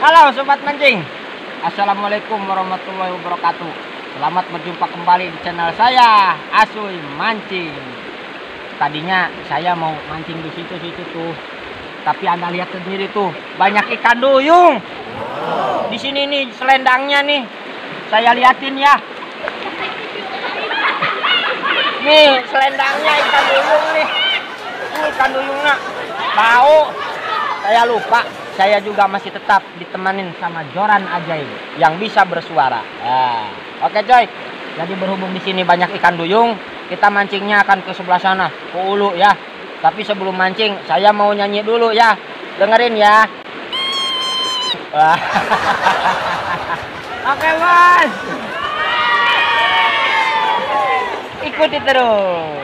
Halo Sobat Mancing, Assalamualaikum warahmatullahi wabarakatuh. Selamat berjumpa kembali di channel saya, Asuy Mancing. Tadinya saya mau mancing di situ tuh, tapi Anda lihat sendiri tuh, banyak ikan duyung. Di sini nih selendangnya nih, saya liatin ya. Nih selendangnya ikan duyung nih. Ini ikan duyungnya bau. Saya lupa, saya juga masih tetap ditemanin sama joran ajaib yang bisa bersuara. Nah, oke coy. Jadi berhubung di sini banyak ikan duyung, kita mancingnya akan ke sebelah sana, ke Ulu ya. Tapi sebelum mancing, saya mau nyanyi dulu ya. Dengerin ya. Oke bos. Ikuti terus.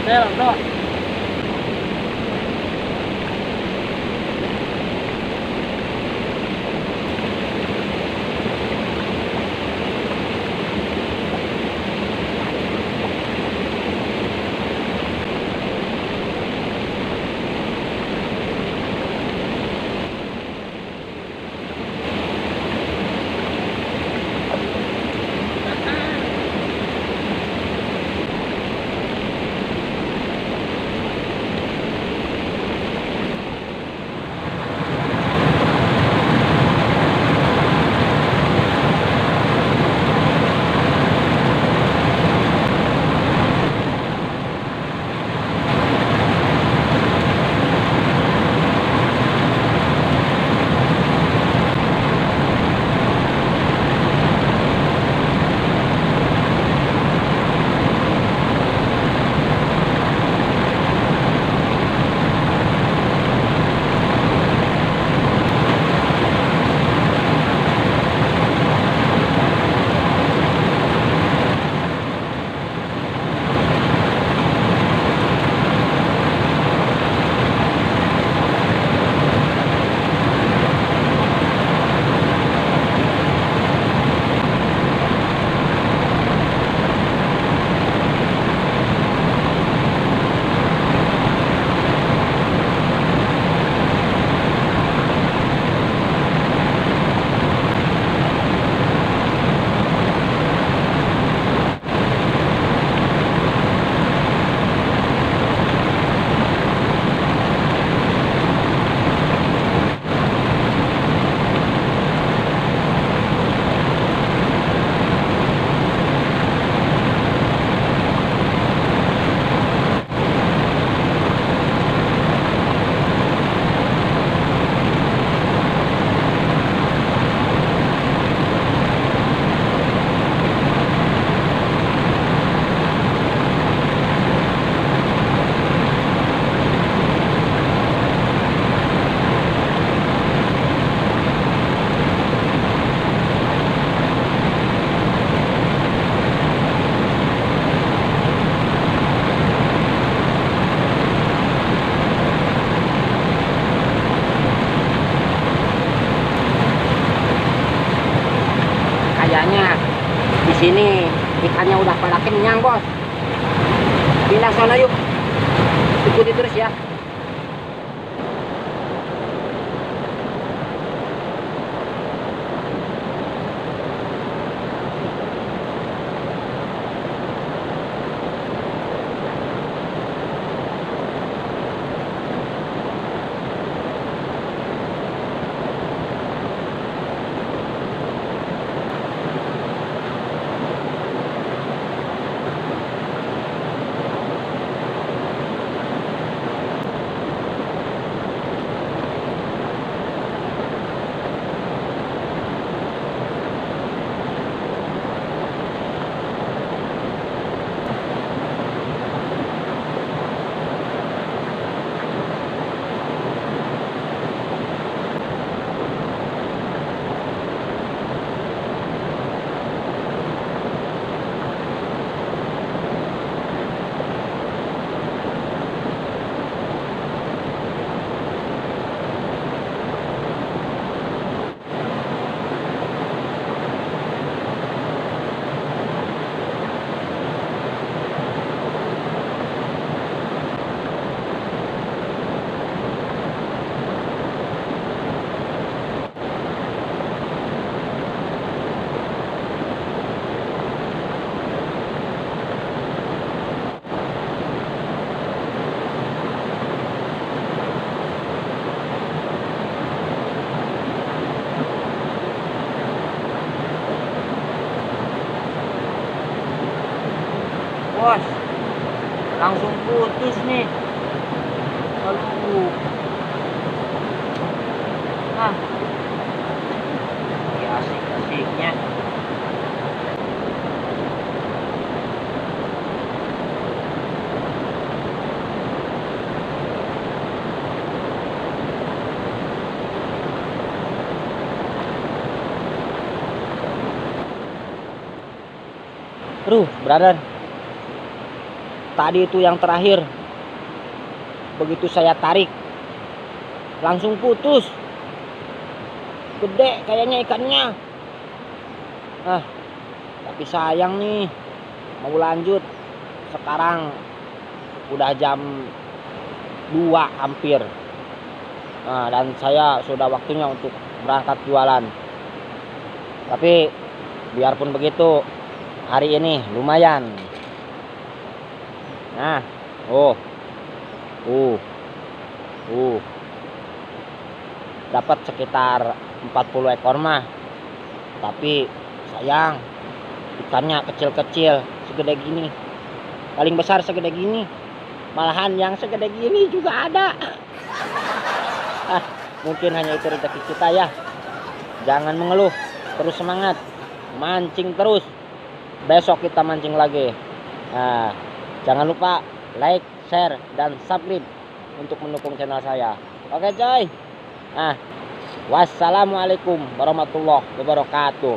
Bro. pada kenyang, bos. Pindah sana yuk. Ikuti terus ya. Bos, langsung putus nih. Aduh. Ya asik-asiknya. Brother. Tadi itu yang terakhir. Begitu saya tarik, langsung putus. Gede kayaknya ikannya. Tapi sayang nih. Mau lanjut. Sekarang udah jam 2 hampir. Dan saya sudah waktunya untuk berangkat jualan. Tapi biarpun begitu, hari ini lumayan. Nah, dapat sekitar 40 ekor mah. Tapi sayang, ikannya kecil-kecil, segede gini. Paling besar segede gini. Malahan yang segede gini juga ada. Mungkin hanya itu rezeki kita ya. Jangan mengeluh, terus semangat, mancing terus. Besok kita mancing lagi. Jangan lupa like, share, dan subscribe untuk mendukung channel saya. Oke coy. Wassalamualaikum warahmatullahi wabarakatuh.